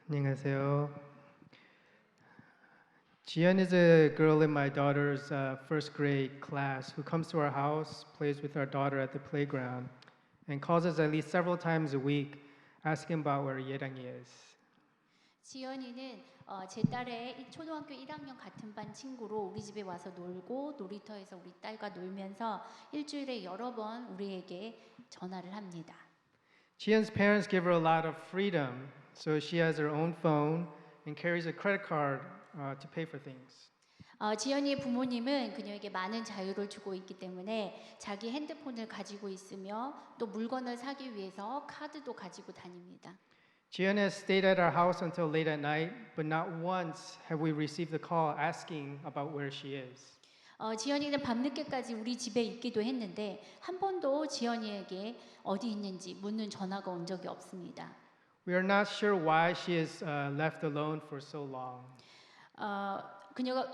안녕하세요. Jian is a girl in my daughter's first grade class who comes to our house, plays with our daughter at the playground, and calls us at least several times a week asking about where Yerangi is. 지연이는 제 딸의 초등학교 1학년 같은 반 친구로 우리 집에 와서 놀고 놀이터에서 우리 딸과 놀면서 일주일에 여러 번 우리에게 전화를 합니다. Jian's parents give her a lot of freedom, so she has her own phone and carries a credit card to pay for things. 지연이의 부모님은 그녀에게 많은 자유를 주고 있기 때문에 자기 핸드폰을 가지고 있으며 또 물건을 사기 위해서 카드도 가지고 다닙니다. Jian has stayed at our house until late at night, but not once have we received a call asking about where she is. 지연이는 밤늦게까지 우리 집에 있기도 했는데 한 번도 지연이에게 어디 있는지 묻는 전화가 온 적이 없습니다. We are not sure why she is left alone for so long. 그녀가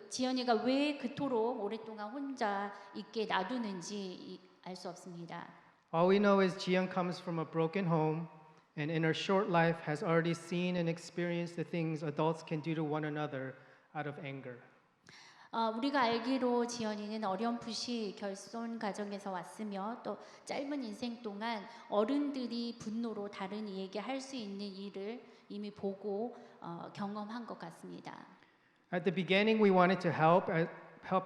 지연이가 왜 그토록 오랫동안 혼자 있게 놔두는지 알 수 없습니다. All we know is Jian comes from a broken home and in her short life has already seen and experienced the things adults can do to one another out of anger. 우리가 알기로 지연이는 어렴풋이 결손 가정에서 왔으며 또 짧은 인생 동안 어른들이 분노로 다른 이에게 할 수 있는 일을 이미 보고 경험한 것 같습니다. At the beginning, we wanted to help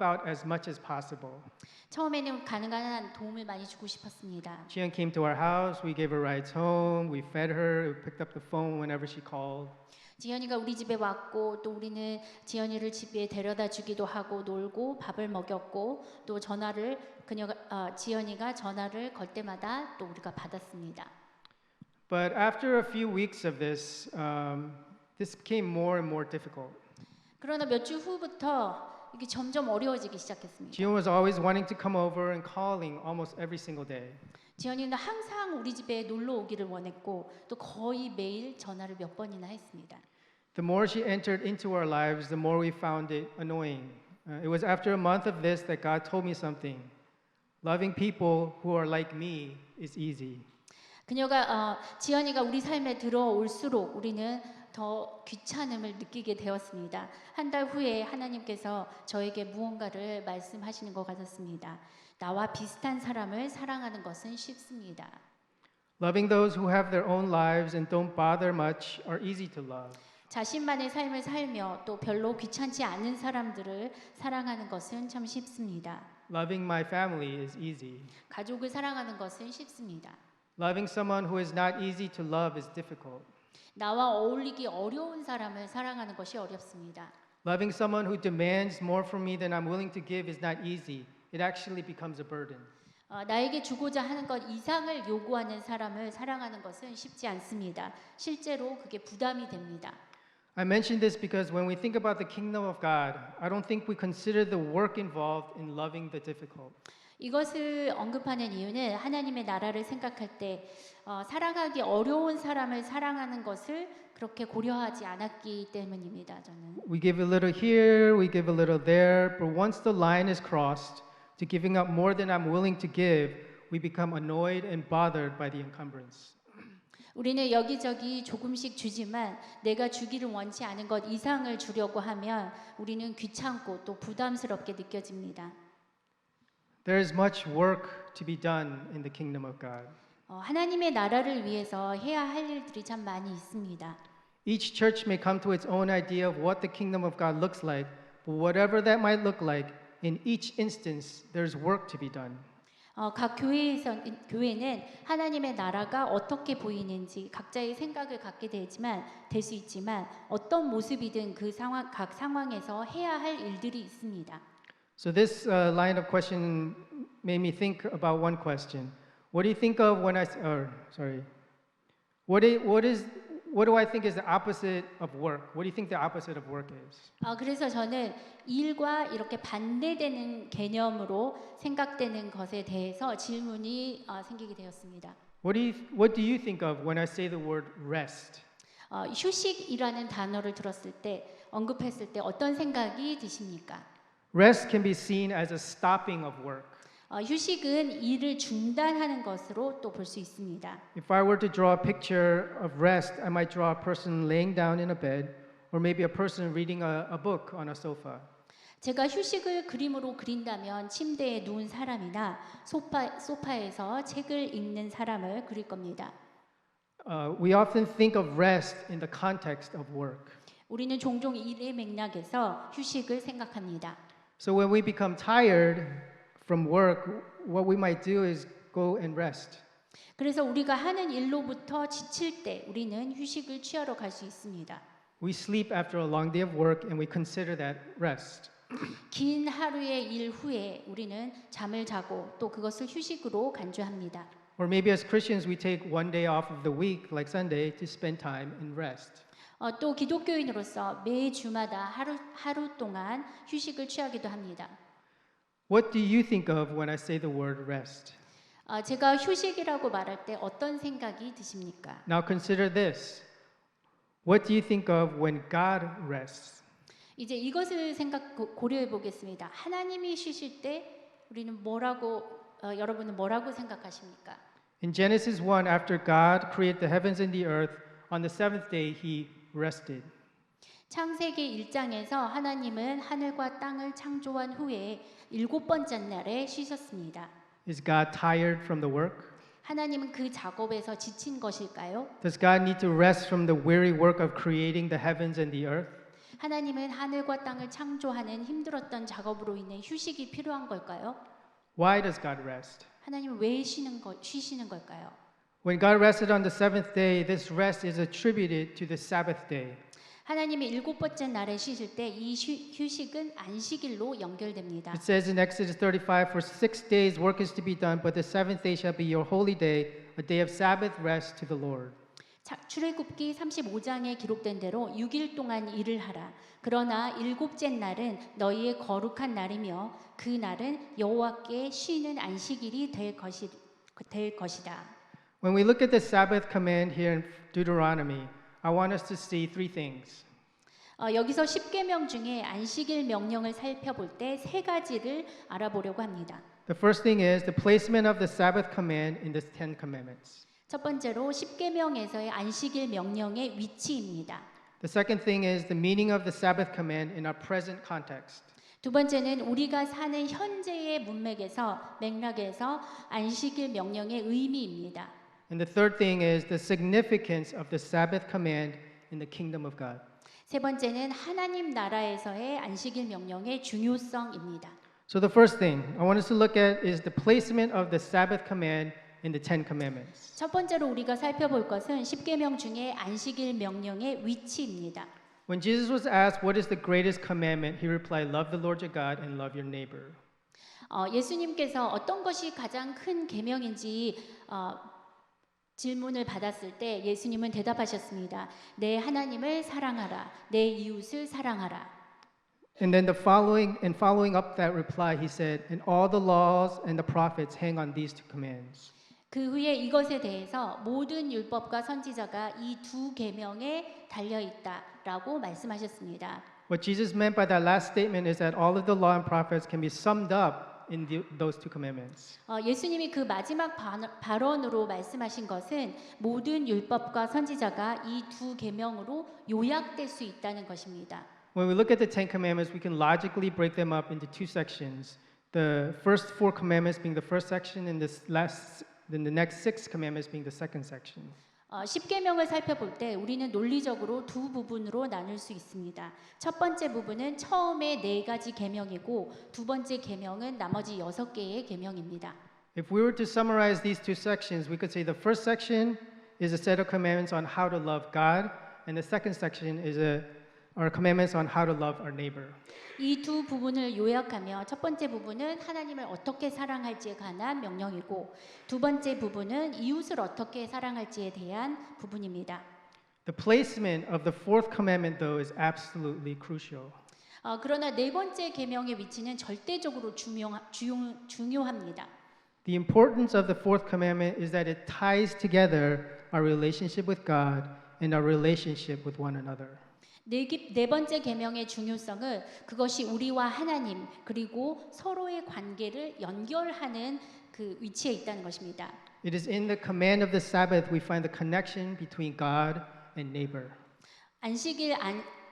out as much as possible. 처음에는 가능한 한 도움을 많이 주고 싶었습니다. Jian came to our house, we gave her rides home, we fed her, we picked up the phone whenever she called. 지연이가 우리 집에 왔고 또 우리는 지연이를 집에 데려다 주기도 하고 놀고 밥을 먹였고 또 전화를 지연이가 전화를 걸 때마다 또 우리가 받았습니다. But after a few weeks of this, this became more and more difficult. 그러나 몇 주 후부터 이게 점점 어려워지기 시작했습니다. Jian was always wanting to come over and calling almost every single day. 지연이는 항상 우리 집에 놀러 오기를 원했고 또 거의 매일 전화를 몇 번이나 했습니다. The more she entered into our lives, the more we found it annoying. It was after a month of this that God told me something. Loving people who are like me is easy. 지연이가 우리 삶에 들어올수록 우리는 더 귀찮음을 느끼게 되었습니다. 한 달 후에 하나님께서 저에게 무언가를 말씀하시는 것 같았습니다. 나와 비슷한 사람을 사랑하는 것은 쉽습니다. Loving those who have their own lives and don't bother much are easy to love. 자신만의 삶을 살며 또 별로 귀찮지 않은 사람들을 사랑하는 것은 참 쉽습니다. Loving my family is easy. 가족을 사랑하는 것은 쉽습니다. Loving someone who is not easy to love is difficult. 나와 어울리기 어려운 사람을 사랑하는 것이 어렵습니다. Loving someone who demands more from me than I'm willing to give is not easy. It actually becomes a burden. 나에게 주고자 하는 것 이상을 요구하는 사람을 사랑하는 것은 쉽지 않습니다. 실제로 그게 부담이 됩니다. I mention this because when we think about the kingdom of God, I don't think we consider the work involved in loving the difficult. 이것을 언급하는 이유는 하나님의 나라를 생각할 때 사랑하기 어려운 사람을 사랑하는 것을 그렇게 고려하지 않았기 때문입니다. 저는. We give a little here, we give a little there, but once the line is crossed to giving up more than I'm willing to give, we become annoyed and bothered by the encumbrance. 우리는 여기저기 조금씩 주지만 내가 주기를 원치 않은 것 이상을 주려고 하면 우리는 귀찮고 또 부담스럽게 느껴집니다. There is much work to be done in the kingdom of God. 하나님의 나라를 위해서 해야 할 일들이 참 많이 있습니다. Each church may come to its own idea of what the kingdom of God looks like, but whatever that might look like, in each instance, there's work to be done. 각 교회는 하나님의 나라가 어떻게 보이는지 각자의 생각을 갖게 될 수 있지만 어떤 모습이든 각 상황에서 해야 할 일들이 있습니다. So this line of question made me think about one question. What do you think of when what do I think is the opposite of work? What do you think the opposite of work is? 그래서 저는 일과 이렇게 반대되는 개념으로 생각되는 것에 대해서 질문이 생기게 되었습니다. What do you think of when I say the word rest? 휴식이라는 단어를 들었을 때 언급했을 때 어떤 생각이 드십니까? Rest can be seen as a stopping of work. 휴식은 일을 중단하는 것으로 또 볼 수 있습니다. If I were to draw a picture of rest, I might draw a person laying down in a bed, or maybe a person reading a book on a sofa. 제가 휴식을 그림으로 그린다면 침대에 누운 사람이나 소파에서 책을 읽는 사람을 그릴 겁니다. We often think of rest in the context of work. 우리는 종종 일의 맥락에서 휴식을 생각합니다. So when we become tired from work, what we might do is go and rest. 그래서 우리가 하는 일로부터 지칠 때 우리는 휴식을 취하러 갈 수 있습니다. We sleep after a long day of work and we consider that rest. 긴 하루의 일 후에 우리는 잠을 자고 또 그것을 휴식으로 간주합니다. Or maybe as Christians, we take one day off of the week, like Sunday, to spend time in rest. 또 기독교인으로서 매 주마다 하루 동안 휴식을 취하기도 합니다. What do you think of when I say the word rest? 제가 휴식이라고 말할 때 어떤 생각이 드십니까? Now consider this. What do you think of when God rests? 이제 이것을 고려해 보겠습니다. 하나님이 쉬실 때 우리는 여러분은 뭐라고 생각하십니까? In Genesis 1, after God created the heavens and the earth, on the seventh day he rested. 창세기 1장에서 하나님은 하늘과 땅을 창조한 후에 7번째 날에 쉬셨습니다. Is God tired from the work? 하나님은 그 작업에서 지친 것일까요? Does God need to rest from the weary work of creating the heavens and the earth? 하나님은 하늘과 땅을 창조하는 힘들었던 작업으로 인해 휴식이 필요한 걸까요? Why does God rest? 하나님은 왜 쉬시는 걸까요? When God rested on the seventh day, this rest is attributed to the Sabbath day. 하나님이 7번째 날에 쉬실 때 이 휴식은 안식일로 연결됩니다. It says in Exodus 35, For 6 days work is to be done, but the seventh day shall be your holy day, a day of Sabbath rest to the Lord. 출애굽기 35장에 기록된 대로 6일 동안 일을 하라. 그러나 7째 날은 너희의 거룩한 날이며 그 날은 여호와께 쉬는 안식일이 될 것이다. When we look at the Sabbath command here in Deuteronomy, I want us to see three things. 여기서 10계명 중에 안식일 명령을 살펴볼 때 세 가지를 알아보려고 합니다. The first thing is the placement of the Sabbath command in the Ten Commandments. 첫 번째로 10계명에서의 안식일 명령의 위치입니다. The second thing is the meaning of the Sabbath command in our present context. 두 번째는 우리가 사는 현재의 맥락에서 안식일 명령의 의미입니다. And the third thing is the significance of the Sabbath command in the kingdom of God. 세 번째는 하나님 나라에서의 안식일 명령의 중요성입니다. So the first thing I want us to look at is the placement of the Sabbath command in the Ten Commandments. 첫 번째로 우리가 살펴볼 것은 10계명 중에 안식일 명령의 위치입니다. When Jesus was asked what is the greatest commandment, he replied, "Love the Lord your God and love your neighbor." 예수님께서 어떤 것이 가장 큰 계명인지 질문을 받았을 때 예수님은 대답하셨습니다. 내 하나님을 사랑하라, 내 이웃을 사랑하라. And then following up that reply, he said, "And all the laws and the prophets hang on these two commands." 그 후에 이것에 대해서 모든 율법과 선지자가 이 두 계명에 달려 있다라고 말씀하셨습니다. What Jesus meant by that last statement is that all of the law and prophets can be summed up in those two commandments. 예수님이 그 마지막 발언으로 말씀하신 것은 모든 율법과 선지자가 이 두 계명으로 요약될 수 있다는 것입니다. When we look at the Ten Commandments, we can logically break them up into two sections. The first four commandments being the first section, and then the next six commandments being the second section. 10계명을 살펴볼 때 우리는 논리적으로 두 부분으로 나눌 수 있습니다. 첫 번째 부분은 처음에 4가지 계명이고 두 번째 계명은 나머지 6개의 계명입니다. If we were to summarize these two sections, we could say the first section is a set of commandments on how to love God, and the second section is our commandments on how to love our neighbor. 이 두 부분을 요약하며 첫 번째 부분은 하나님을 어떻게 사랑할지에 관한 명령이고 두 번째 부분은 이웃을 어떻게 사랑할지에 대한 부분입니다. The placement of the fourth commandment, though, is absolutely crucial. 그러나 네 번째 계명의 위치는 절대적으로 중요합니다. The importance of the fourth commandment is that it ties together our relationship with God and our relationship with one another. 네 번째 계명의 중요성은 그것이 우리와 하나님 그리고 서로의 관계를 연결하는 그 위치에 있다는 것입니다. It is in the command of the Sabbath we find the connection between God and neighbor.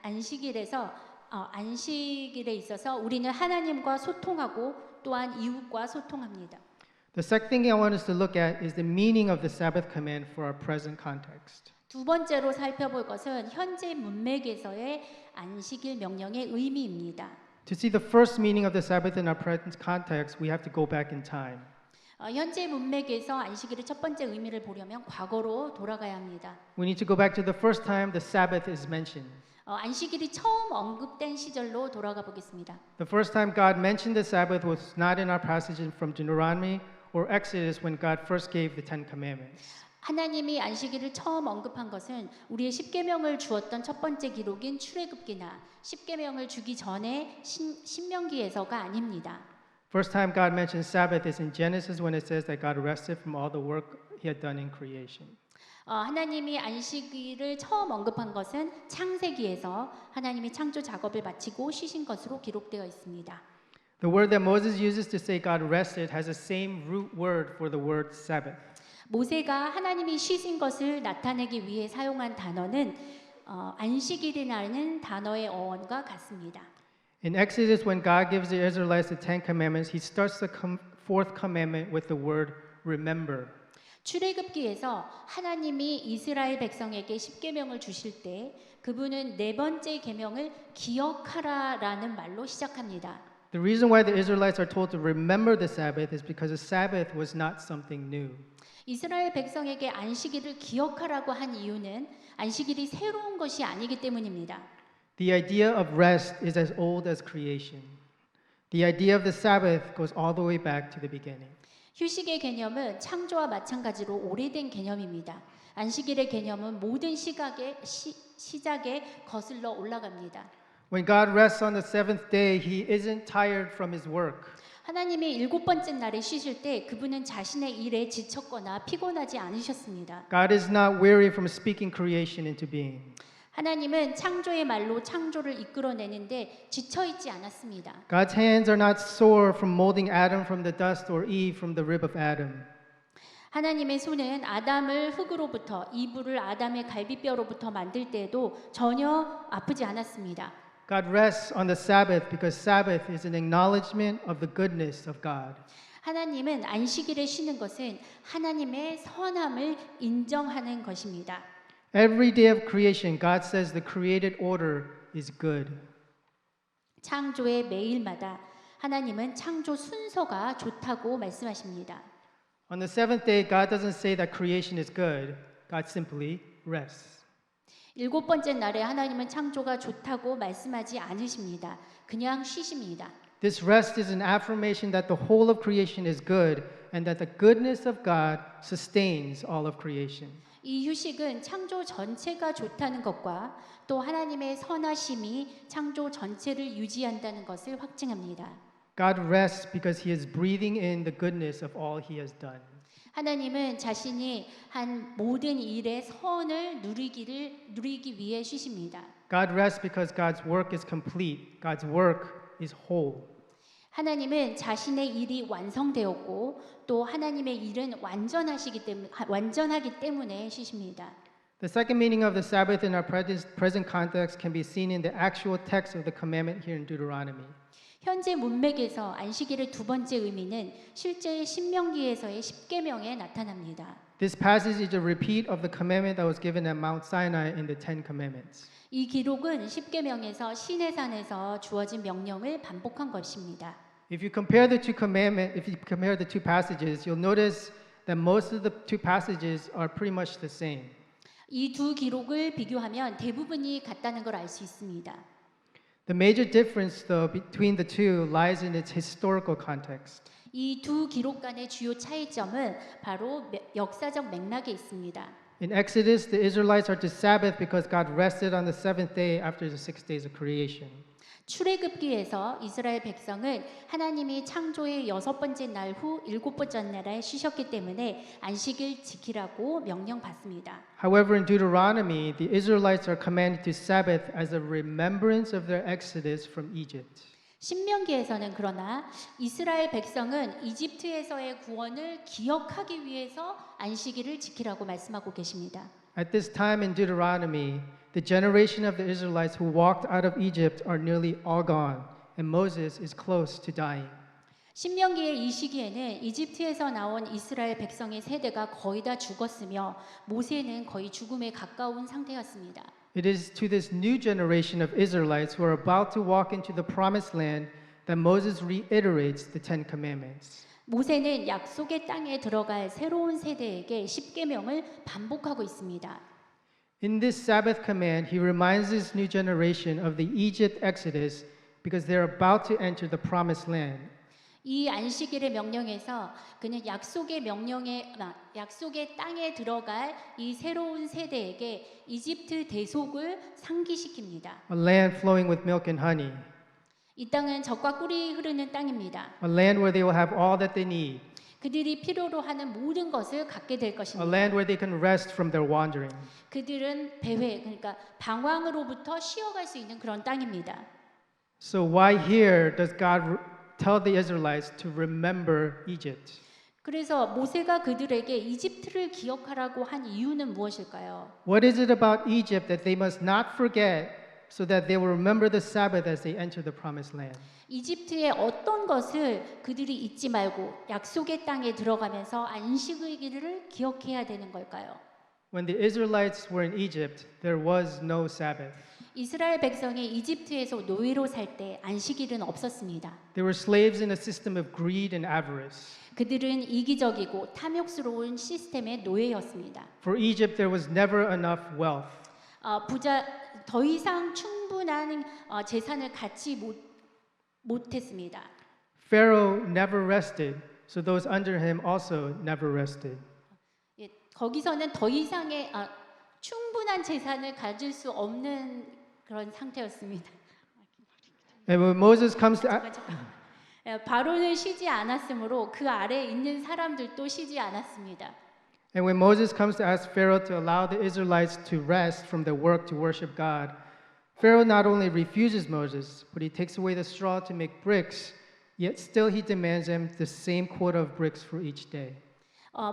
안식일에서 안식일에 있어서 우리는 하나님과 소통하고 또한 이웃과 소통합니다. The second thing I want us to look at is the meaning of the Sabbath command for our present context. 두 번째로 살펴볼 것은 현재 문맥에서의 안식일 명령의 의미입니다. To see the first meaning of the Sabbath in our present context, we have to go back in time. 현재 문맥에서 안식일의 첫 번째 의미를 보려면 과거로 돌아가야 합니다. We need to go back to the first time the Sabbath is mentioned. 안식일이 처음 언급된 시절로 돌아가 보겠습니다. The first time God mentioned the Sabbath was not in our passage from Deuteronomy or Exodus when God first gave the Ten Commandments. 하나님이 안식일을 처음 언급한 것은 우리의 십계명을 주었던 첫 번째 기록인 출애굽기나 십계명을 주기 전에 신명기에서가 아닙니다. First time God mentioned Sabbath is in Genesis when it says that God rested from all the work He had done in creation. 하나님이 안식일을 처음 언급한 것은 창세기에서 하나님이 창조 작업을 마치고 쉬신 것으로 기록되어 있습니다. The word that Moses uses to say God rested has the same root word for the word Sabbath. 모세가 하나님이 쉬신 것을 나타내기 위해 사용한 단어는 안식일이라는 단어의 어원과 같습니다. In Exodus, when God gives the Israelites the Ten Commandments, He starts the fourth commandment with the word remember. 출애굽기에서 하나님이 이스라엘 백성에게 십계명을 주실 때 그분은 네 번째 계명을 기억하라라는 말로 시작합니다. The reason why the Israelites are told to remember the Sabbath is because the Sabbath was not something new. 이스라엘 백성에게 안식일을 기억하라고 한 이유는 안식일이 새로운 것이 아니기 때문입니다. The idea of rest is as old as creation. The idea of the Sabbath goes all the way back to the beginning. 휴식의 개념은 창조와 마찬가지로 오래된 개념입니다. 안식일의 개념은 모든 시작에 거슬러 올라갑니다. When God rests on the seventh day, He isn't tired from His work. 하나님이 일곱 번째 날에 쉬실 때 그분은 자신의 일에 지쳤거나 피곤하지 않으셨습니다. God is not weary from speaking creation into being. 하나님은 창조의 말로 창조를 이끌어내는데 지쳐 있지 않았습니다. God's hands are not sore from molding Adam from the dust or Eve from the rib of Adam. 하나님의 손은 아담을 흙으로부터 이브를 아담의 갈비뼈로부터 만들 때에도 전혀 아프지 않았습니다. God rests on the Sabbath because Sabbath is an acknowledgement of the goodness of God. 하나님은 안식일에 쉬는 것은 하나님의 선함을 인정하는 것입니다. Every day of creation, God says the created order is good. 창조의 매일마다 하나님은 창조 순서가 좋다고 말씀하십니다. On the seventh day, God doesn't say that creation is good. God simply rests. 일곱 번째 날에 하나님은 창조가 좋다고 말씀하지 않으십니다. 그냥 쉬십니다. This rest is an affirmation that the whole of creation is good and that the goodness of God sustains all of creation. 이 휴식은 창조 전체가 좋다는 것과 또 하나님의 선하심이 창조 전체를 유지한다는 것을 확증합니다. God rests because He is breathing in the goodness of all He has done. 하나님은 자신이 한 모든 일의 선을 누리기 위해 쉬십니다. God rests because God's work is complete. God's work is whole. 하나님은 자신의 일이 완성되었고 또 하나님의 일은 완전하기 때문에 쉬십니다. The second meaning of the Sabbath in our present context can be seen in the actual text of the commandment here in Deuteronomy. 현재 문맥에서 안식일의 두 번째 의미는 실제 신명기에서의 십계명에 나타납니다. This passage is a repeat of the commandment that was given at Mount Sinai in the Ten Commandments. 이 기록은 십계명에서 시내산에서 주어진 명령을 반복한 것입니다. If you compare the two passages, you'll notice that most of the two passages are pretty much the same. 이 두 기록을 비교하면 대부분이 같다는 걸 알 수 있습니다. The major difference, though, between the two lies in its historical context. 이 두 기록 간의 주요 차이점은 바로 역사적 맥락에 있습니다. In Exodus, the Israelites are to Sabbath because God rested on the seventh day after the 6 days of creation. 출애굽기에서 이스라엘 백성은 하나님이 창조의 6번째 날 후 7번째 날에 쉬셨기 때문에 안식일 지키라고 명령받습니다. However, in Deuteronomy, the Israelites are commanded to Sabbath as a remembrance of their exodus from Egypt. 신명기에서는 그러나 이스라엘 백성은 이집트에서의 구원을 기억하기 위해서 안식일을 지키라고 말씀하고 계십니다. At this time in Deuteronomy, the generation of the Israelites who walked out of Egypt are nearly all gone, and Moses is close to dying. 신명기의 이 시기에는 이집트에서 나온 이스라엘 백성의 세대가 거의 다 죽었으며 모세는 거의 죽음에 가까운 상태였습니다. It is to this new generation of Israelites who are about to walk into the promised land that Moses reiterates the Ten Commandments. 모세는 약속의 땅에 들어갈 새로운 세대에게 십계명을 반복하고 있습니다. In this Sabbath command, he reminds this new generation of the Egypt exodus because they're about to enter the promised land. 이 안식일의 명령에서 그는 약속의 땅에 들어갈 이 새로운 세대에게 이집트 대속을 상기시킵니다. A land flowing with milk and honey, 이 땅은 젖과 꿀이 흐르는 땅입니다. a land where they will have all that they need, 그들이 필요로 하는 모든 것을 갖게 될 a 것입니다. land where they can rest from their wandering. 그들은 배회, 그러니까 방황으로부터 쉬어갈 수 있는 그런 땅입니다. So why here does God tell the Israelites to remember Egypt? 그래서 모세가 그들에게 이집트를 기억하라고 한 이유는 무엇일까요? What is it about Egypt that they must not forget so that they will remember the Sabbath as they enter the promised land? 이집트의 어떤 것을 그들이 잊지 말고 약속의 땅에 들어가면서 안식일을 기억해야 되는 걸까요? When the Israelites were in Egypt, there was no Sabbath. 이스라엘 백성이 이집트에서 노예로 살 때 안식일은 없었습니다. They were slaves in a system of greed and avarice. 그들은 이기적이고 탐욕스러운 시스템의 노예였습니다. For Egypt, there was never enough wealth. 더 이상 충분한 재산을 갖지 못했습니다. Pharaoh never rested, so those under him also never rested. 예, 거기서는 더 이상의 충분한 재산을 가질 수 없는 그런 상태였습니다. And when Moses comes to 바로는 쉬지 않았으므로 그 아래에 있는 사람들도 쉬지 않았습니다. And when Moses comes to ask Pharaoh to allow the Israelites to rest from their work to worship God, Pharaoh not only refuses Moses, but he takes away the straw to make bricks, yet still he demands them the same quota of bricks for each day.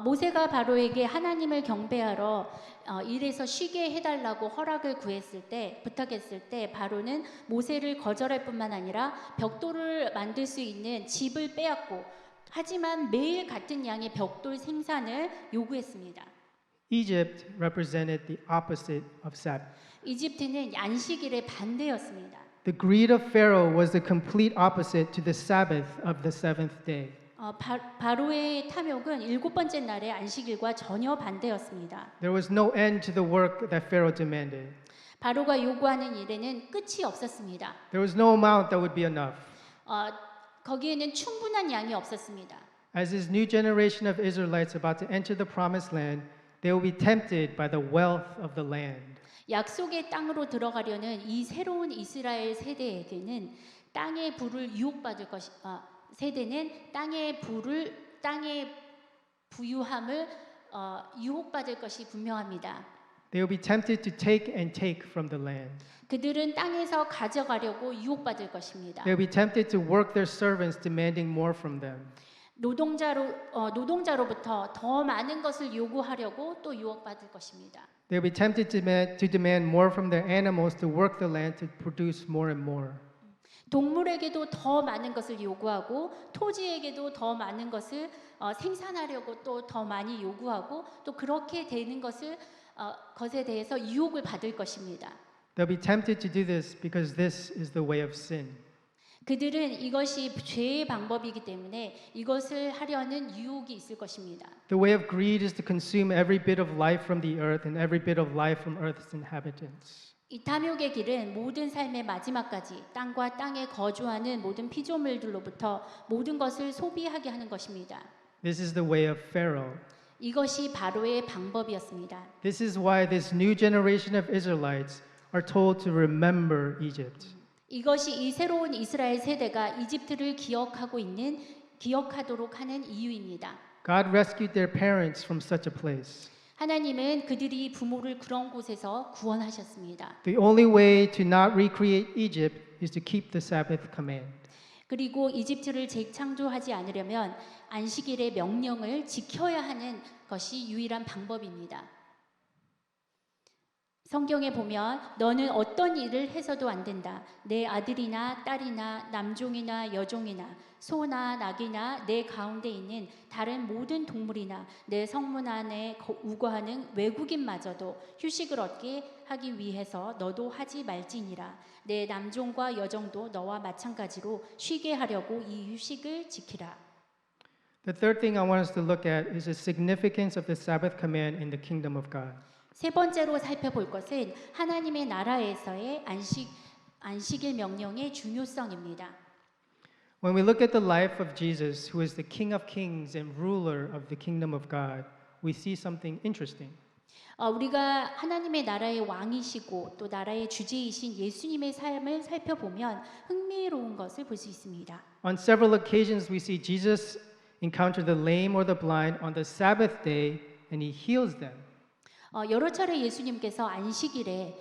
모세가 바로에게 하나님을 경배하러 일에서 쉬게 해달라고 허락을 부탁했을 때 바로는 모세를 거절할 뿐만 아니라 벽돌을 만들 수 있는 집을 빼앗고 하지만 매일 같은 양의 벽돌 생산을 요구했습니다. Egypt represented the opposite of Sabbath. 이집트는 안식일의 반대였습니다. The greed of Pharaoh was the complete opposite to the Sabbath of the seventh day. 바로의 탐욕은 7번째 날의 안식일과 전혀 반대였습니다. There was no end to the work that Pharaoh demanded. 바로가 요구하는 일에는 끝이 없었습니다. There was no amount that would be enough. 거기에는 충분한 양이 없었습니다. As this new generation of Israelites about to enter the promised land, they will be tempted by the wealth of the land. 약속의 땅으로 들어가려는 이 새로운 이스라엘 세대에게는 땅의 부를 유혹받을 세대는 땅의 부유함을 유혹받을 것이 분명합니다. They will be tempted to take and take from the land. 그들은 땅에서 가져가려고 유혹받을 것입니다. They will be tempted to work their servants, demanding more from them. 노동자로부터 더 많은 것을 요구하려고 또 유혹받을 것입니다. They will be tempted to demand more from their animals to work the land to produce more and more. 동물에게도 더 많은 것을 요구하고 토지에게도 더 많은 것을 생산하려고 또 더 많이 요구하고 또 그렇게 되는 것에 대해서 유혹을 받을 것입니다. They'll be tempted to do this because this is the way of sin. 그들은 이것이 죄의 방법이기 때문에 이것을 하려는 유혹이 있을 것입니다. The way of greed is to consume every bit of life from the earth and every bit of life from earth's inhabitants. 이 탐욕의 길은 모든 삶의 마지막까지 땅과 땅에 거주하는 모든 피조물들로부터 모든 것을 소비하게 하는 것입니다. This is the way of Pharaoh. 이것이 바로의 방법이었습니다. This is why this new generation of Israelites are told to remember Egypt. 이것이 이 새로운 이스라엘 세대가 이집트를 기억하도록 하는 이유입니다. God rescued their parents from such a place. 하나님은 그들이 부모를 그런 곳에서 구원하셨습니다. The only way to not recreate Egypt is to keep the Sabbath command. 그리고 이집트를 재창조하지 않으려면 안식일의 명령을 지켜야 하는 것이 유일한 방법입니다. 성경에 보면 너는 어떤 일을 해서도 안 된다. 내 아들이나 딸이나 남종이나 여종이나 소나 낙이나 내 가운데 있는 다른 모든 동물이나 내 성문 안에 우거하는 외국인마저도 휴식을 얻게 하기 위해서 너도 하지 말지니라. 내 남종과 여종도 너와 마찬가지로 쉬게 하려고 이 휴식을 지키라. The third thing I want us to look at is the significance of the Sabbath command in the kingdom of God. 세 번째로 살펴볼 것은 하나님의 나라에서의 안식일 명령의 중요성입니다. When we look at the life of Jesus, who is the King of Kings and ruler of the kingdom of God, we see something interesting. 우리가 하나님의 나라의 왕이시고 또 나라의 주제이신 예수님의 삶을 살펴보면 흥미로운 것을 볼 수 있습니다. On several occasions, we see Jesus encounter the lame or the blind on the Sabbath day, and he heals them. 여러 차례 예수님께서 안식일에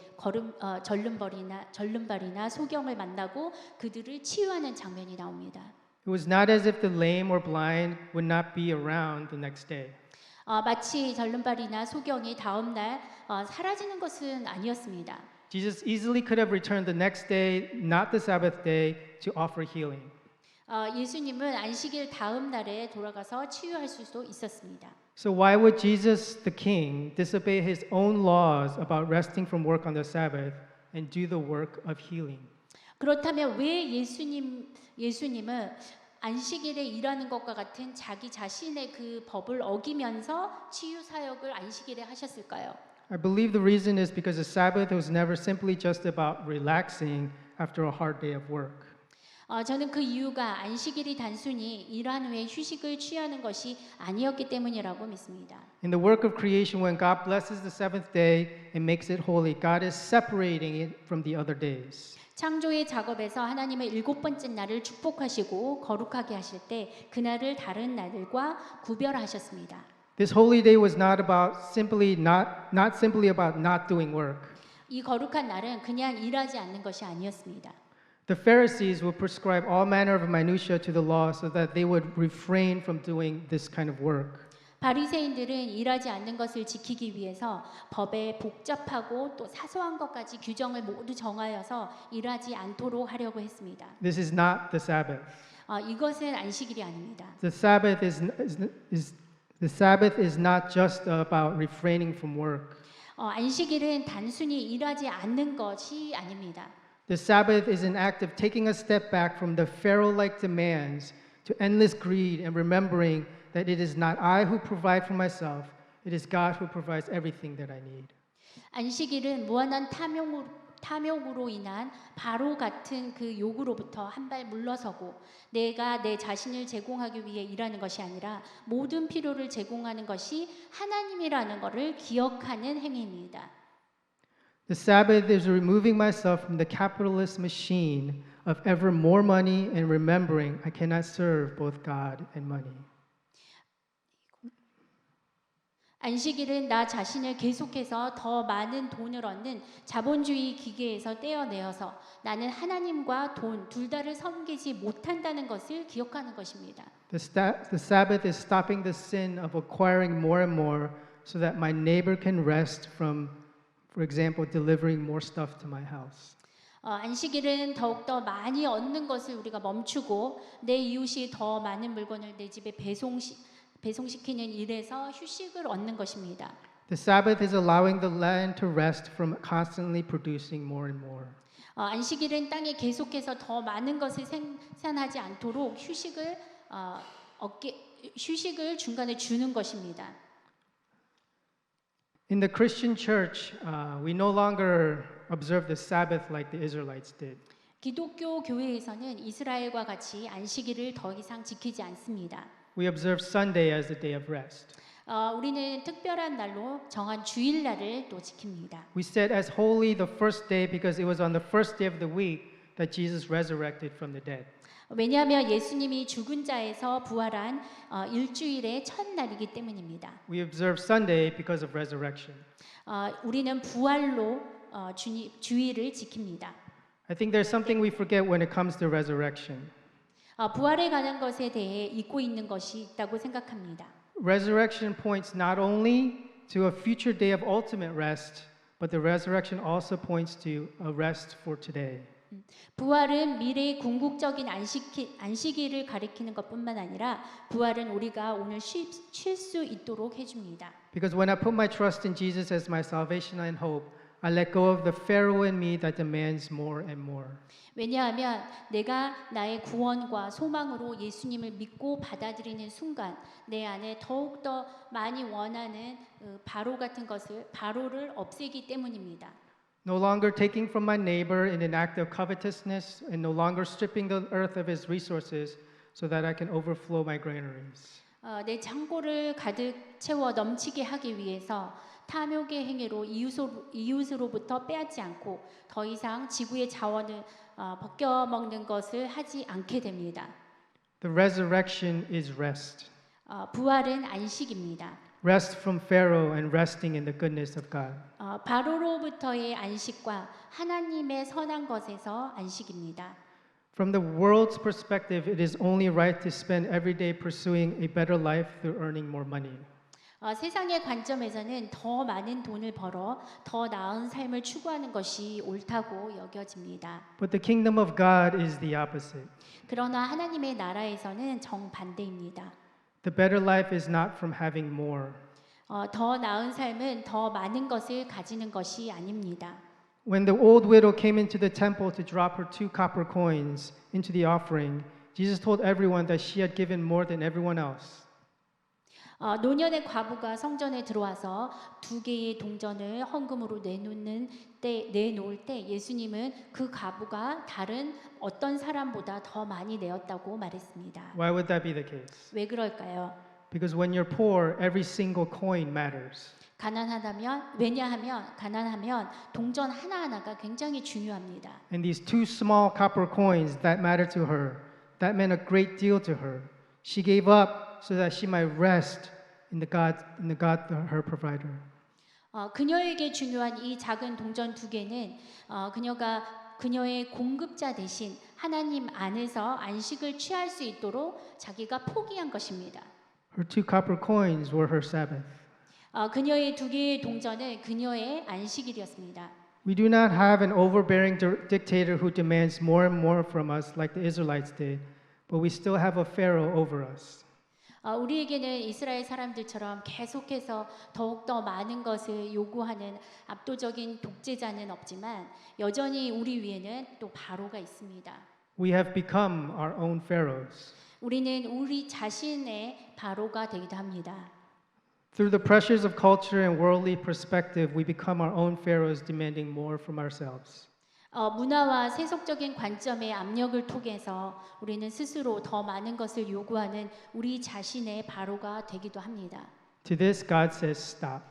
절름발이나 소경을 만나고 그들을 치유하는 장면이 나옵니다. It was not as if the lame or blind would not be around the next day. 마치 절름발이나 소경이 다음 날 사라지는 것은 아니었습니다. Jesus easily could have returned the next day, not the Sabbath day, to offer healing. 예수님은 안식일 다음 날에 돌아가서 치유할 수도 있었습니다. So why would Jesus, the King, disobey his own laws about resting from work on the Sabbath and do the work of healing? 그렇다면 왜 예수님은 안식일에 일하는 것과 같은 자기 자신의 그 법을 어기면서 치유 사역을 안식일에 하셨을까요? I believe the reason is because the Sabbath was never simply just about relaxing after a hard day of work. 저는 그 이유가 안식일이 단순히 일한 후에 휴식을 취하는 것이 아니었기 때문이라고 믿습니다. In the work of creation, when God blesses the seventh day and makes it holy, God is separating it from the other days. 창조의 작업에서 하나님은 일곱 번째 날을 축복하시고 거룩하게 하실 때 그날을 다른 날들과 구별하셨습니다. This holy day was not simply about not doing work. 이 거룩한 날은 그냥 일하지 않는 것이 아니었습니다. The Pharisees would prescribe all manner of minutiae to the law so that they would refrain from doing this kind of work. 바리새인들은 일하지 않는 것을 지키기 위해서 법에 복잡하고 또 사소한 것까지 규정을 모두 정하여서 일하지 않도록 하려고 했습니다. This is not the Sabbath. 이것은 안식일이 아닙니다. The Sabbath is not just about refraining from work. 안식일은 단순히 일하지 않는 것이 아닙니다. The Sabbath is an act of taking a step back from the Pharaoh-like demands to endless greed and remembering that it is not I who provide for myself, it is God who provides everything that I need. 안식일은 무한한 탐욕으로 인한 바로 같은 그 욕으로부터 한 발 물러서고 내가 내 자신을 제공하기 위해 일하는 것이 아니라 모든 필요를 제공하는 것이 하나님이라는 것을 기억하는 행위입니다. The Sabbath is removing myself from the capitalist machine of ever more money and remembering I cannot serve both God and money. 안식일은 나 자신을 계속해서 더 많은 돈을 얻는 자본주의 기계에서 떼어내어서 나는 하나님과 돈 둘 다를 섬기지 못한다는 것을 기억하는 것입니다. The Sabbath is stopping the sin of acquiring more and more so that my neighbor can rest from, for example, delivering more stuff to my house. 안식일은 더욱더 많이 얻는 것을 우리가 멈추고 내 이웃이 더 많은 물건을 내 집에 배송시키는 일에서 휴식을 얻는 것입니다. The Sabbath is allowing the land to rest from constantly producing more and more. 안식일은 땅에 계속해서 더 많은 것을 생산하지 않도록 휴식을 중간에 주는 것입니다. In the Christian church, we no longer observe the Sabbath like the Israelites did. 기독교 교회에서는 이스라엘과 같이 안식일을 더 이상 지키지 않습니다. We observe Sunday as the day of rest. 우리는 특별한 날로 정한 주일날을 또 지킵니다. We set as holy the first day because it was on the first day of the week that Jesus resurrected from the dead. 왜냐하면 예수님이 죽은 자에서 부활한 일주일의 첫날이기 때문입니다. We observe Sunday because of resurrection. 우리는 부활로 주일을 지킵니다. I think there's something we forget when it comes to resurrection. 부활에 관한 것에 대해 잊고 있는 것이 있다고 생각합니다. Resurrection points not only to a future day of ultimate rest, but the resurrection also points to a rest for today. 부활은 미래의 궁극적인 안식일을 가리키는 것뿐만 아니라 부활은 우리가 오늘 쉴 수 있도록 해줍니다. Because when I put my trust in Jesus as my salvation and hope, I let go of the Pharaoh in me that demands more and more. 왜냐하면 내가 나의 구원과 소망으로 예수님을 믿고 받아들이는 순간 내 안에 더욱더 많이 원하는 바로 같은 바로를 없애기 때문입니다. No longer taking from my neighbor in an act of covetousness and no longer stripping the earth of his resources so that I can overflow my granaries. 내 창고를 가득 채워 넘치게 하기 위해서 탐욕의 행위로 이웃으로부터 빼앗지 않고 더 이상 지구의 자원을 벗겨먹는 것을 하지 않게 됩니다. The resurrection is rest. 부활은 안식입니다. Rest from Pharaoh and resting in the goodness of God. 바로로부터의 안식과 하나님의 선한 것에서 안식입니다. From the world's perspective, it is only right to spend every day pursuing a better life through earning more money. 세상의 관점에서는 더 많은 돈을 벌어 더 나은 삶을 추구하는 것이 옳다고 여겨집니다. But the kingdom of God is the opposite. 그러나 하나님의 나라에서는 정반대입니다. The better life is not from having more. 더 나은 삶은 더 많은 것을 가지는 것이 아닙니다. When the old widow came into the temple to drop her 2 copper coins into the offering, Jesus told everyone that she had given more than everyone else. 노년의 과부가 성전에 들어와서 2개의 동전을 헌금으로 내놓을 때 예수님은 그 과부가 다른 어떤 사람보다 더 많이 내었다고 말했습니다. Why would that be the case? 왜 그럴까요? Because when you're poor, every single coin matters. 왜냐하면 가난하면 동전 하나하나가 굉장히 중요합니다. And these 2 small copper coins that mattered to her, that meant a great deal to her. She gave up so that she might rest in the God, her provider. 그녀에게 중요한 이 작은 동전 2개는 그녀가 그녀의 공급자 대신 하나님 안에서 안식을 취할 수 있도록 자기가 포기한 것입니다. Her 2 copper coins were her Sabbath. 그녀의 2개의 동전은 그녀의 안식일이었습니다. We do not have an overbearing dictator who demands more and more from us like the Israelites did, but we still have a Pharaoh over us. 우리에게는 이스라엘 사람들처럼 계속해서 더욱더 많은 것을 요구하는 압도적인 독재자는 없지만 여전히 우리 위에는 또 바로가 있습니다. We have become our own pharaohs. 우리는 우리 자신의 바로가 되기도 합니다. Through the pressures of culture and worldly perspective, we become our own pharaohs demanding more from ourselves. 문화와 세속적인 관점의 압력을 통해서 우리는 스스로 더 많은 것을 요구하는 우리 자신의 바로가 되기도 합니다. To this, God says, stop.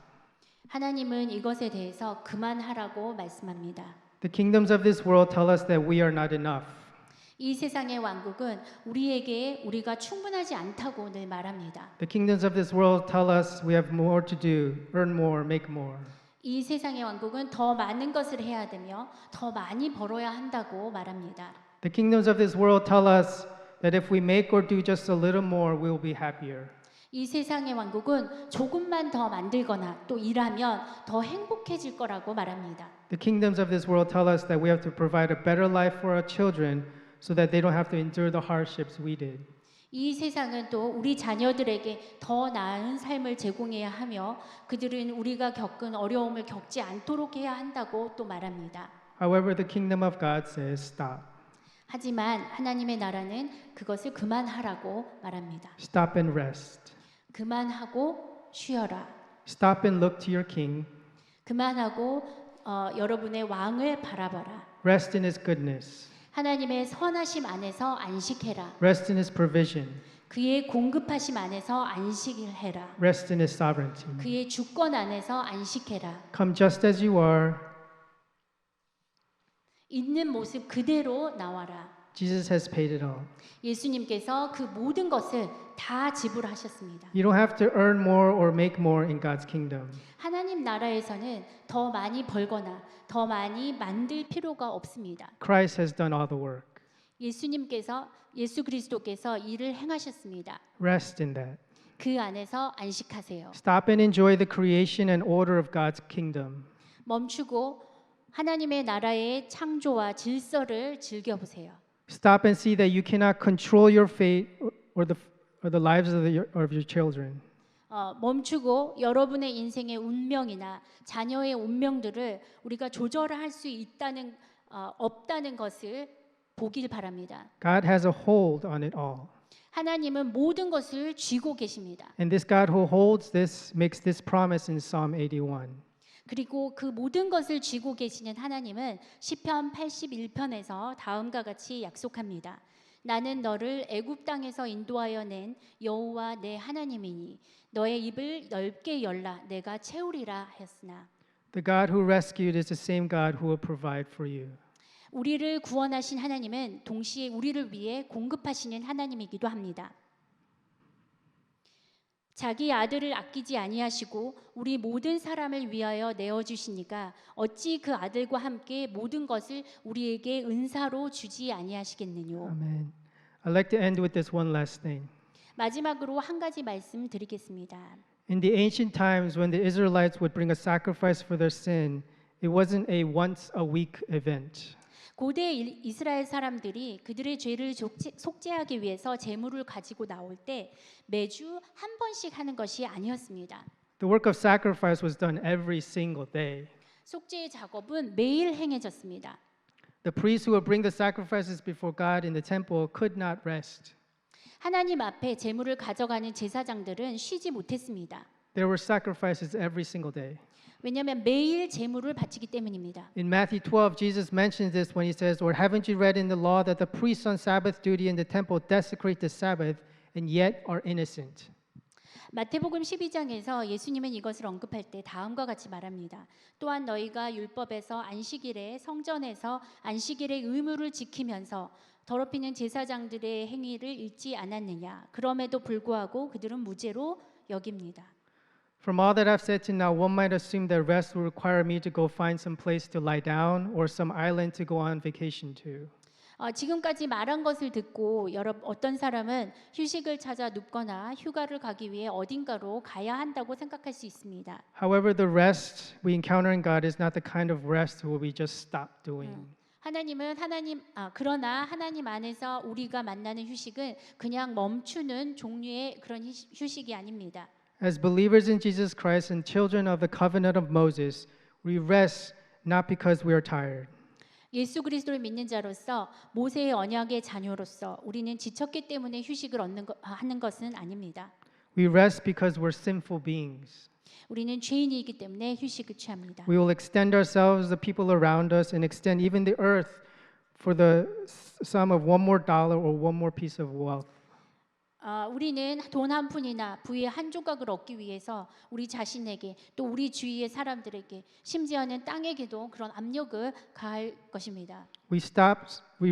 하나님은 이것에 대해서 그만하라고 말씀합니다. The kingdoms of this world tell us that we are not enough. 이 세상의 왕국은 우리에게 우리가 충분하지 않다고 늘 말합니다. The kingdoms of this world tell us we have more to do, earn more, make more. 이 세상의 왕국은 더 많은 것을 해야 되며 더 많이 벌어야 한다고 말합니다. The kingdoms of this world tell us that if we make or do just a little more, we will be happier. 이 세상의 왕국은 조금만 더 만들거나 또 일하면 더 행복해질 거라고 말합니다. The kingdoms of this world tell us that we have to provide a better life for our children so that they don't have to endure the hardships we did. 이 세상은 또 우리 자녀들에게 더 나은 삶을 제공해야 하며 그들은 우리가 겪은 어려움을 겪지 않도록 해야 한다고 또 말합니다. However, the kingdom of God says stop. 하지만 하나님의 나라는 그것을 그만하라고 말합니다. Stop and rest. 그만하고 쉬어라. Stop and look to your king. 그만하고 여러분의 왕을 바라봐라. Rest in his goodness. 하나님의 선하심 안에서 안식해라. Rest in his provision. 그의 공급하심 안에서 안식을 해라. Rest in his sovereignty. 그의 주권 안에서 안식해라. Come just as you are. 있는 모습 그대로 나와라. Jesus has paid it all. 예수님께서 그 모든 것을 다 지불하셨습니다. You don't have to earn more or make more in God's kingdom. 하나님 나라에서는 더 많이 벌거나 더 많이 만들 필요가 없습니다. Christ has done all the work. 예수 그리스도께서 일을 행하셨습니다. Rest in that. 그 안에서 안식하세요. Stop and enjoy the creation and order of God's kingdom. 멈추고 하나님의 나라의 창조와 질서를 즐겨보세요. Stop and see that you cannot control your fate or the lives of your children. 멈추고 여러분의 인생의 운명이나 자녀의 운명들을 우리가 조절할 수 없다는 것을 보길 바랍니다. God has a hold on it all. 하나님은 모든 것을 쥐고 계십니다. And this God who holds this makes this promise in Psalm 81. 그리고 그 모든 것을 쥐고 계시는 하나님은 시편 81편에서 다음과 같이 약속합니다. 나는 너를 애굽 땅에서 인도하여 낸 여호와 내 하나님이니 너의 입을 넓게 열라 내가 채우리라 하였으나 The God who rescued is the same God who will provide for you. 우리를 구원하신 하나님은 동시에 우리를 위해 공급하시는 하나님이기도 합니다. 자기 아들을 아끼지 아니하시고 우리 모든 사람을 위하여 내어 주시니까 어찌 그 아들과 함께 모든 것을 우리에게 은사로 주지 아니하시겠느뇨. Amen. I'd like to end with this one last thing. 마지막으로 한 가지 말씀 드리겠습니다. In the ancient times when the Israelites would bring a sacrifice for their sin, it wasn't a once a week event. 고대 이스라엘 사람들이 그들의 죄를 속죄하기 위해서 제물을 가지고 나올 때 매주 한 번씩 하는 것이 아니었습니다. The work of sacrifice was done every single day. 속죄의 작업은 매일 행해졌습니다. The priests who would bring the sacrifices before God in the temple could not rest. 하나님 앞에 제물을 가져가는 제사장들은 쉬지 못했습니다. There were sacrifices every single day. 왜냐하면 매일 제물을 바치기 때문입니다. In Matthew 12, Jesus mentions this when he says, Or haven't you read in the law that the priests on Sabbath duty in the temple desecrate the Sabbath and yet are innocent? 마태복음 12장에서 예수님은 이것을 언급할 때 다음과 같이 말합니다. 또한 너희가 율법에서 안식일에 성전에서 안식일의 의무를 지키면서 더럽히는 제사장들의 행위를 잊지 않았느냐. 그럼에도 불구하고 그들은 무죄로 여깁니다. From all that I've said to now, one might assume that rest will require me to go find some place to lie down or some island to go on vacation to. 지금까지 말한 것을 듣고 어떤 사람은 휴식을 찾아 눕거나 휴가를 가기 위해 어딘가로 가야 한다고 생각할 수 있습니다. However, the rest we encounter in God is not the kind of rest where we just stop doing. 그러나 하나님 안에서 우리가 만나는 휴식은 그냥 멈추는 종류의 그런 휴식이 아닙니다. As believers in Jesus Christ and children of the covenant of Moses, we rest not because we are tired. 예수 그리스도를 믿는 자로서 모세의 언약의 자녀로서 우리는 지쳤기 때문에 휴식을 하는 것은 아닙니다. We rest because we're sinful beings. 우리는 죄인이기 때문에 휴식을 취합니다. We will extend ourselves, the people around us, and extend even the earth for the sum of one more dollar or one more piece of wealth. 우리는 돈 한 푼이나 부의 한 조각을 얻기 위해서 우리 자신에게 또 우리 주위의 사람들에게 심지어는 땅에게도 그런 압력을 가할 것입니다. We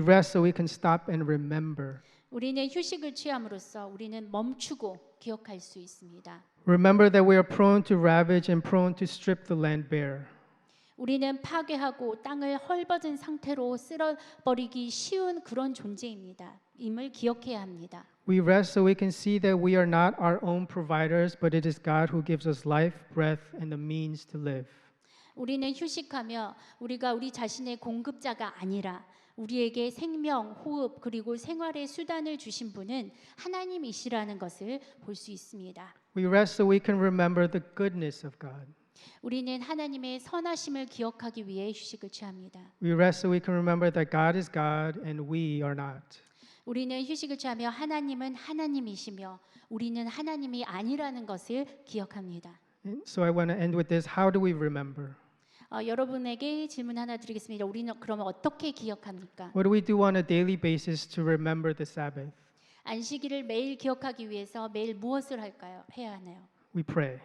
rest so we can stop and remember. 우리는 휴식을 취함으로써 우리는 멈추고 기억할 수 있습니다. Remember that we are prone to ravage and prone to strip the land bare. 우리는 파괴하고 땅을 헐벗은 상태로 쓸어버리기 쉬운 그런 존재입니다. 임을 기억해야 합니다. We rest so we can see that we are not our own providers, but it is God who gives us life, breath, and the means to live. 우리는 휴식하며 우리가 우리 자신의 공급자가 아니라 우리에게 생명, 호흡 그리고 생활의 수단을 주신 분은 하나님이시라는 것을 볼 수 있습니다. We rest so we can remember the goodness of God. 우리는 하나님의 선하심을 기억하기 위해 휴식을 취합니다. We rest so we can remember that God is God and we are not. 우리는 휴식을 취하며 하나님은 하나님이시며 우리는 하나님이 아니라는 것을 기억합니다. So I want to end with this. How do we remember? 여러분에게 질문 하나 드리겠습니다. 우리는 그러면 어떻게 기억합니까? What do we do on a daily basis to remember the Sabbath? 안식일을 매일 기억하기 위해서 매일 무엇을 해야 하나요? We pray.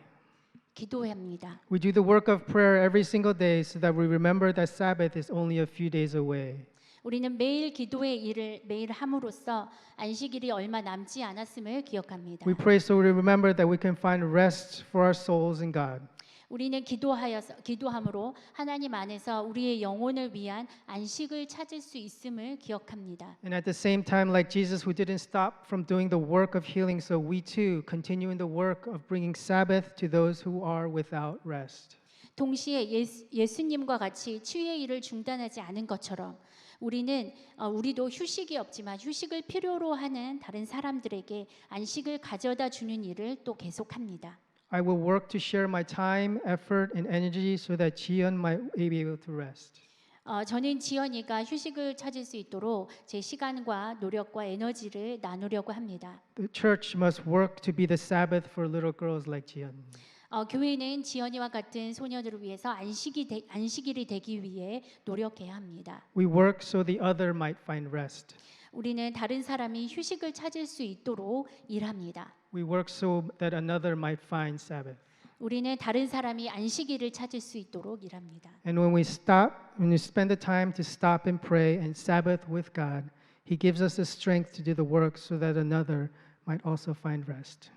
기도합니다. We do the work of prayer every single day so that we remember that Sabbath is only a few days away. 우리는 매일 기도의 일을 매일 함으로써 안식일이 얼마 남지 않았음을 기억합니다. We pray so we remember that we can find rest for our souls in God. 우리는 기도함으로 하나님 안에서 우리의 영혼을 위한 안식을 찾을 수 있음을 기억합니다. And at the same time, like Jesus, who didn't stop from doing the work of healing, so we too continue in the work of bringing Sabbath to those who are without rest. 동시에 예수님과 같이 치유의 일을 중단하지 않은 것처럼 우리도 휴식이 없지만 휴식을 필요로 하는 다른 사람들에게 안식을 가져다 주는 일을 또 계속합니다. I will work to share my time, effort, and energy so that Jiyeon might be able to rest. 저는 지연이가 휴식을 찾을 수 있도록 제 시간과 노력과 에너지를 나누려고 합니다. The church must work to be the Sabbath for little girls like Jiyeon. 교회는 지연이와 같은 소녀들을 위해서 안식일이 되기 위해 노력해야 합니다. We work so the other might find rest. 우리는 다른 사람이 휴식을 찾을 수 있도록 일합니다. We work so that another might find Sabbath. 우리는 다른 사람이 안식일을 찾을 수 있도록 일합니다. And when we spend the time to stop and pray and Sabbath with God, He gives us the strength to do the work so that another might also find rest.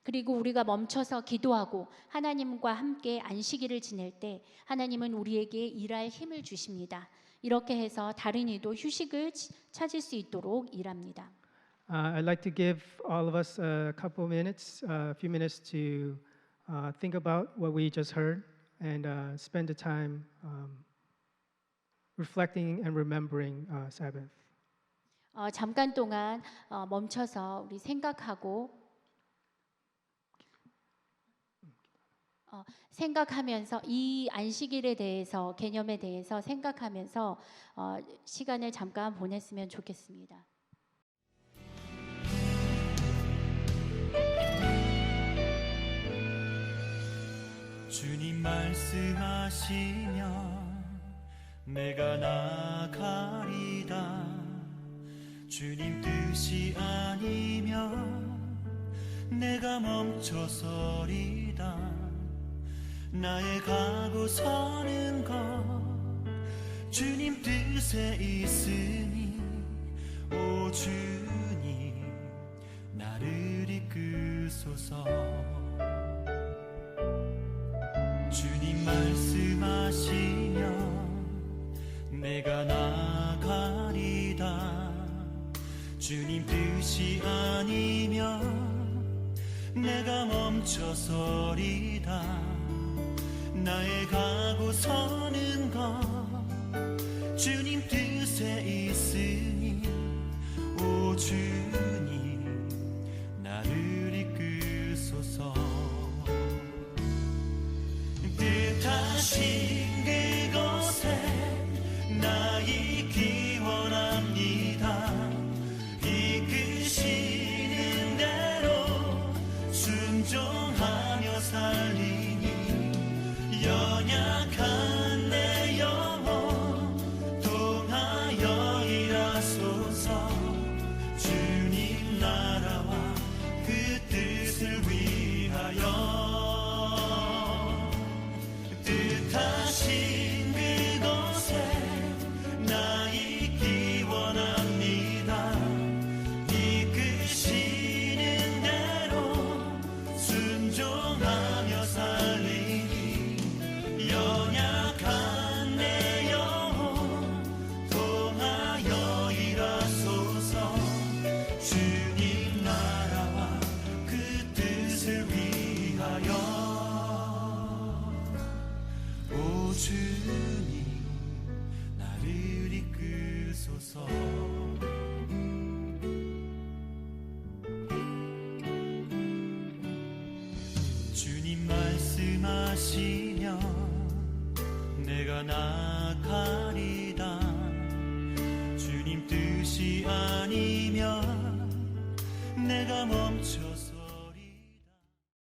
그리고 우리가 멈춰서 기도하고 하나님과 함께 안식일을 지낼 때 하나님은 우리에게 일할 힘을 주십니다. 이렇게 해서 다른 이도 휴식을 찾을 수 있도록 일합니다. I'd like to give all of us a few minutes to think about what we just heard and spend the time reflecting and remembering Sabbath. 잠깐 동안 멈춰서 우리 생각하면서 이 안식일에 대해서 개념에 대해서 생각하면서 시간을 잠깐 보냈으면 좋겠습니다. 주님 말씀하시면 내가 나가리다. 주님 뜻이 아니면 내가 멈춰서리다. 나의 가고 서는 것 주님 뜻에 있으니 오 주님 나를 이끄소서. 주님 말씀하시면 내가 나가리다. 주님 뜻이 아니면 내가 멈춰서리다. 나의 가고 서는 것 주님 뜻에 있으니 오 주님 나를 이끄소서. 뜻하신 그곳에 나 있기 원합니다. 이끄시는 대로 순종하며 살리니 연약한 내 영혼 통하여 일하소서. 주님 나라와 그 뜻을 위하여 뜻하신 그곳에 나 있기 원합니다. 이끄시는 대로 순종하며 살리니 연약한 내 영혼 통하여 일하소서. 주님 나라와 그 뜻을 위하여 오 주님 나를 이끄소서. 주님 말씀하시면 내가 나가리다. 주님 뜻이 아니면 내가 멈춰서